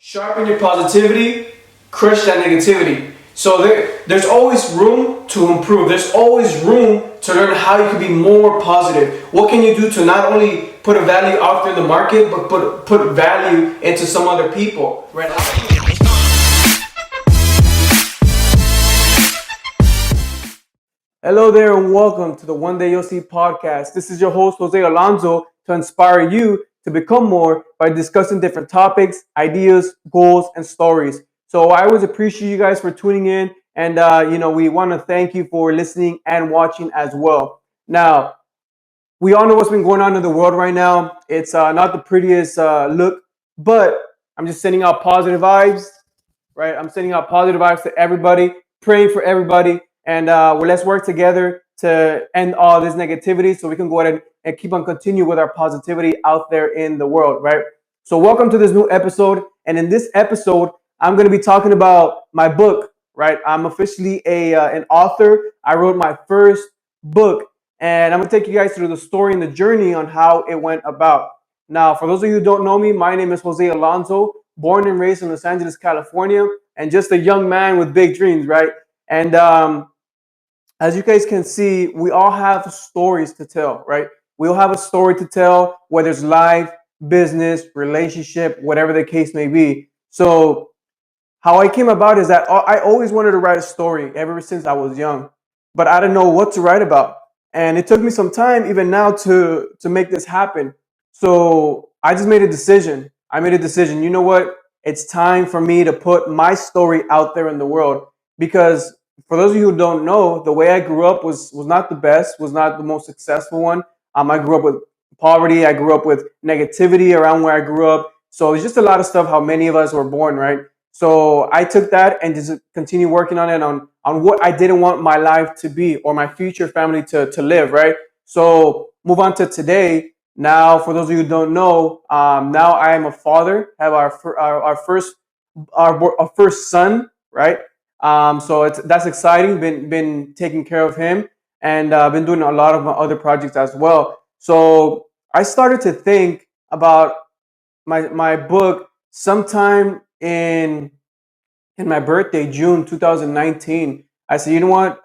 Sharpen your positivity, crush that negativity. So there's always room to improve. There's always room to learn how you can be more positive. What can you do to not only put a value out there in the market, but put value into some other people, right? Hello there and welcome to the One Day You'll See podcast. This is your host, Jose Alonso, to inspire you to become more by discussing different topics, ideas, goals, and stories. So I always appreciate you guys for tuning in, and we want to thank you for listening and watching as well. Now, we all know what's been going on in the world right now. It's not the prettiest look, but I'm just sending out positive vibes, right? I'm sending out positive vibes to everybody, praying for everybody, and let's work together to end all this negativity so we can go ahead and keep on continue with our positivity out there in the world, right? So welcome to this new episode. And in this episode, I'm going to be talking about my book, right? I'm officially an author. I wrote my first book, and I'm going to take you guys through the story and the journey on how it went about. Now, for those of you who don't know me, my name is Jose Alonso, born and raised in Los Angeles, California, and just a young man with big dreams, right? And as you guys can see, we all have stories to tell, right? We all have a story to tell, whether it's life, business, relationship, whatever the case may be. So how I came about is that I always wanted to write a story ever since I was young, but I didn't know what to write about. And it took me some time even now to make this happen. So I just made a decision. I made a decision. You know what? It's time for me to put my story out there in the world, because for those of you who don't know, the way I grew up was not the best, was not the most successful one. I grew up with poverty. I grew up with negativity around where I grew up. So it's just a lot of stuff how many of us were born, right? So I took that and just continue working on it, on what I didn't want my life to be or my future family to live, right? So move on to today. Now, for those of you who don't know, now I am a father. Have our first son, right? So that's exciting. Been taking care of him, and been doing a lot of my other projects as well. So I started to think about my book sometime in my birthday, June 2019. I said, you know what?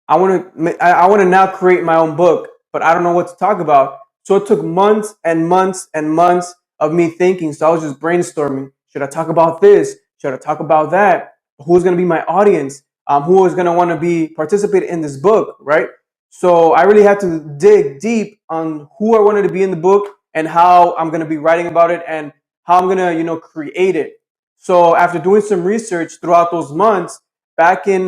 I want to now create my own book, but I don't know what to talk about. So it took months and months and months of me thinking. So I was just brainstorming. Should I talk about this? Should I talk about that? Who's going to be my audience? Who is going to want to be participate in this book, right? So I really had to dig deep on who I wanted to be in the book and how I'm going to be writing about it and how I'm going to, create it. So after doing some research throughout those months, back in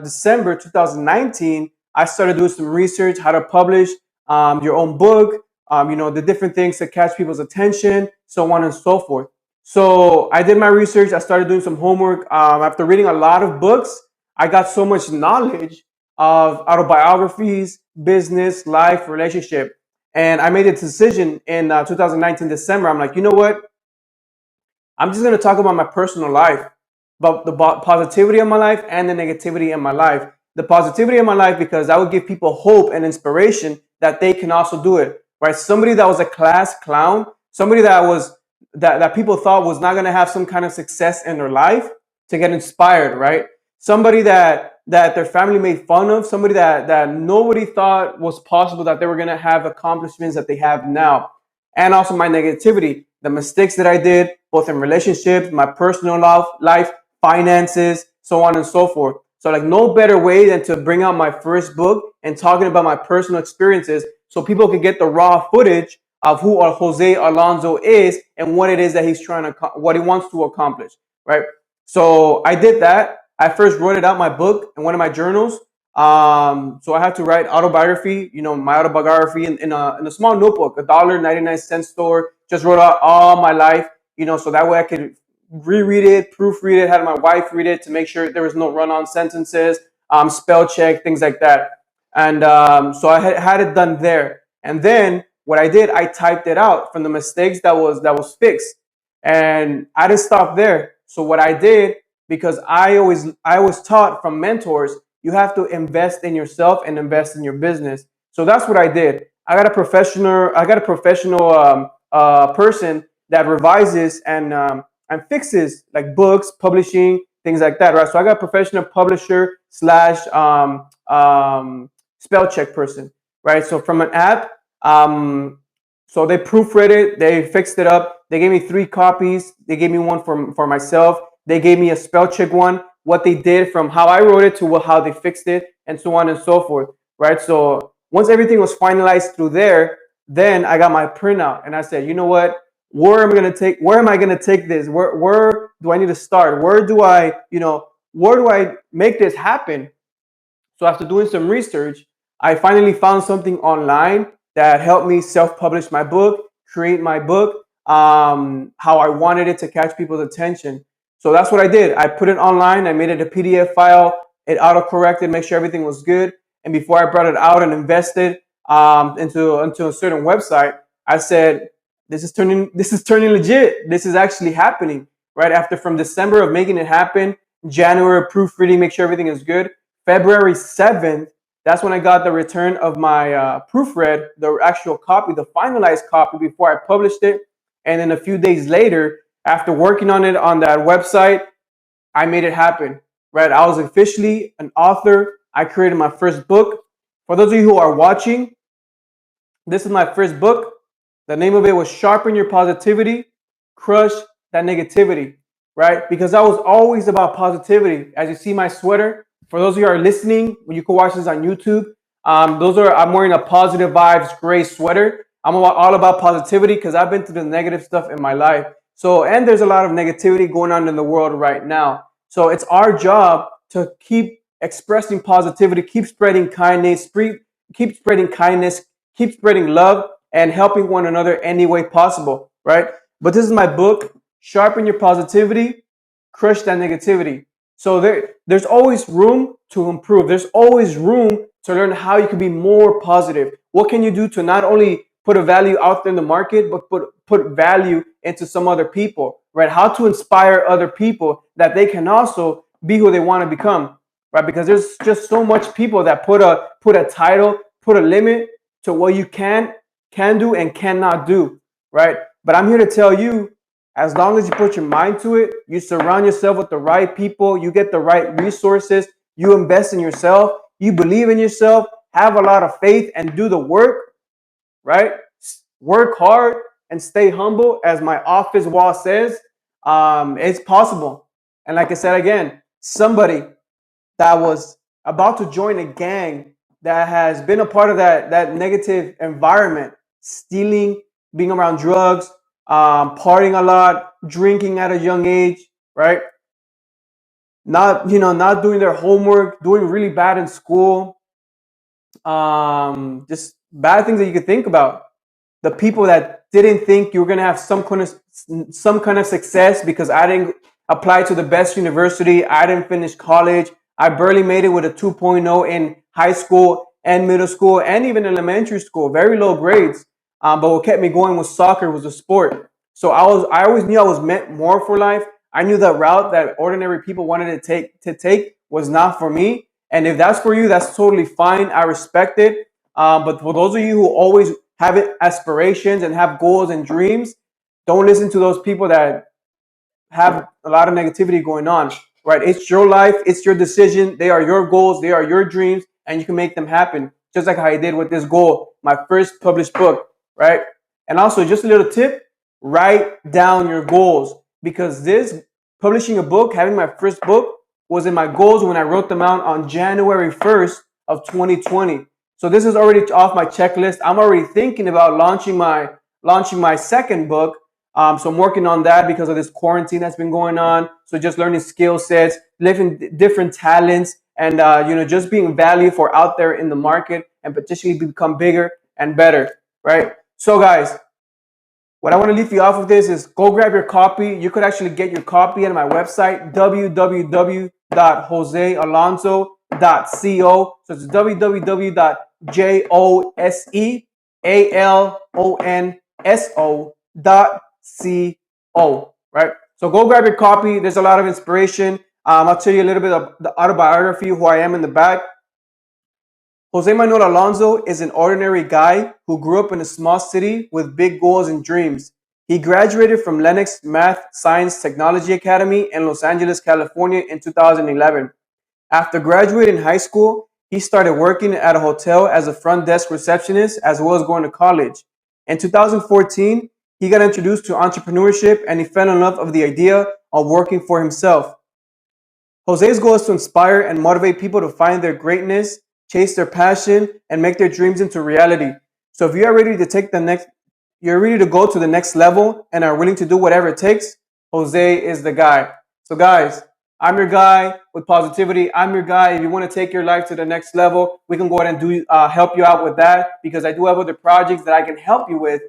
December 2019, I started doing some research how to publish your own book, the different things to catch people's attention, so on and so forth. So I did my research. I started doing some homework. After reading a lot of books, I got so much knowledge of autobiographies, business, life, relationship. And I made a decision in 2019 December. I'm like, you know what? I'm just going to talk about my personal life, about the positivity of my life and the negativity in my life. The positivity in my life, because I would give people hope and inspiration that they can also do it, right? Somebody that was a class clown, somebody that people thought was not going to have some kind of success in their life, to get inspired, right? Somebody that their family made fun of, somebody that nobody thought was possible that they were going to have accomplishments that they have now. And also my negativity, the mistakes that I did, both in relationships, my personal life, finances, so on and so forth. So like no better way than to bring out my first book and talking about my personal experiences so people can get the raw footage of who Jose Alonso is and what it is that he's what he wants to accomplish, right? So I did that. I first wrote it out, my book, in one of my journals. So I had to write autobiography, my autobiography in a small notebook, $1.99 store. Just wrote out all my life, so that way I could reread it, proofread it, had my wife read it to make sure there was no run-on sentences, spell check, things like that. And so I had it done there. And then what I did, I typed it out from the mistakes that was fixed. And I didn't stop there. So what I did, because I was taught from mentors, you have to invest in yourself and invest in your business. So that's what I did. I got a professional person that revises and fixes like books, publishing, things like that, right? So I got a professional publisher slash spell check person, right? So from an app, so they proofread it, they fixed it up. They gave me 3 copies. They gave me one for myself. They gave me a spell check one, what they did from how I wrote it to how they fixed it, and so on and so forth, right? So once everything was finalized through there, then I got my printout, and I said, you know what? Where am I gonna take this? Where do I need to start? Where do I make this happen? So after doing some research, I finally found something online that helped me self-publish my book, create my book, how I wanted it to catch people's attention. So that's what I did. I put it online. I made it a PDF file. It auto-corrected, make sure everything was good. And before I brought it out and invested into a certain website, I said, this is turning legit. This is actually happening. Right after from December of making it happen, January proofreading, make sure everything is good. February 7th, that's when I got the return of my proofread, the actual copy, the finalized copy before I published it. And then a few days later, after working on it on that website, I made it happen, right? I was officially an author. I created my first book. For those of you who are watching, this is my first book. The name of it was Sharpen Your Positivity, Crush That Negativity, right? Because I was always about positivity. As you see my sweater, for those of you who are listening, you can watch this on YouTube. I'm wearing a positive vibes gray sweater. I'm all about positivity because I've been through the negative stuff in my life. So, and there's a lot of negativity going on in the world right now. So it's our job to keep expressing positivity, keep spreading kindness, keep spreading love, and helping one another any way possible, right? But this is my book, Sharpen Your Positivity, Crush That Negativity. So there's always room to improve. There's always room to learn how you can be more positive. What can you do to not only put a value out there in the market, but put value into some other people, right? How to inspire other people that they can also be who they want to become, right? Because there's just so much people that put a title, put a limit to what you can do and cannot do, right? But I'm here to tell you, as long as you put your mind to it, you surround yourself with the right people, you get the right resources, you invest in yourself, you believe in yourself, have a lot of faith and do the work, right? Work hard and stay humble, as my office wall says. It's possible. And like I said again, somebody that was about to join a gang that has been a part of that negative environment, stealing, being around drugs, partying a lot, drinking at a young age, right? Not doing their homework, doing really bad in school, just bad things that you could think about. The people that didn't think you were gonna have some kind of success because I didn't apply to the best university, I didn't finish college, I barely made it with a 2.0 in high school and middle school and even elementary school, very low grades. But what kept me going was soccer, was a sport. So I always knew I was meant more for life. I knew the route that ordinary people wanted to take was not for me. And if that's for you, that's totally fine. I respect it. But for those of you who always have aspirations and have goals and dreams, don't listen to those people that have a lot of negativity going on, right? It's your life, it's your decision. They are your goals, they are your dreams, and you can make them happen. Just like how I did with this goal, my first published book, right? And also, just a little tip, write down your goals, because this publishing a book, having my first book, was in my goals when I wrote them out on January 1st of 2020. So this is already off my checklist. I'm already thinking about launching my second book. So I'm working on that because of this quarantine that's been going on. So just learning skill sets, living different talents, and just being value for out there in the market and potentially become bigger and better, right? So guys, what I want to leave you off with this is go grab your copy. You could actually get your copy at my website, www.josealonso.co. So it's www.josealonso.co, right? So go grab your copy. There's a lot of inspiration. I'll tell you a little bit of the autobiography, who I am in the back. Jose Manuel Alonso is an ordinary guy who grew up in a small city with big goals and dreams. He graduated from Lenox Math Science Technology Academy in Los Angeles, California in 2011. After graduating high school, he started working at a hotel as a front desk receptionist as well as going to college. In 2014, he got introduced to entrepreneurship and he fell in love with the idea of working for himself. Jose's goal is to inspire and motivate people to find their greatness, chase their passion, and make their dreams into reality. So if you are ready to you're ready to go to the next level and are willing to do whatever it takes, Jose is the guy. So guys, I'm your guy with positivity. I'm your guy. If you want to take your life to the next level, we can go ahead and help you out with that because I do have other projects that I can help you with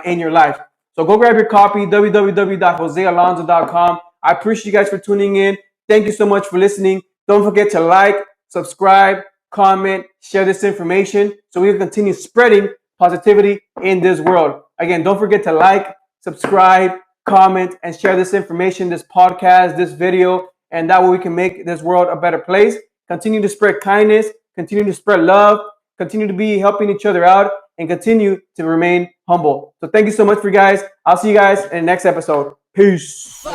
in your life. So go grab your copy, www.josealonzo.com. I appreciate you guys for tuning in. Thank you so much for listening. Don't forget to like, subscribe, comment, share this information so we can continue spreading positivity in this world. Again, don't forget to like, subscribe, comment, and share this information, this podcast, this video, and that way we can make this world a better place. Continue to spread kindness, continue to spread love, continue to be helping each other out, and continue to remain humble. So thank you so much for you guys. I'll see you guys in the next episode. Peace.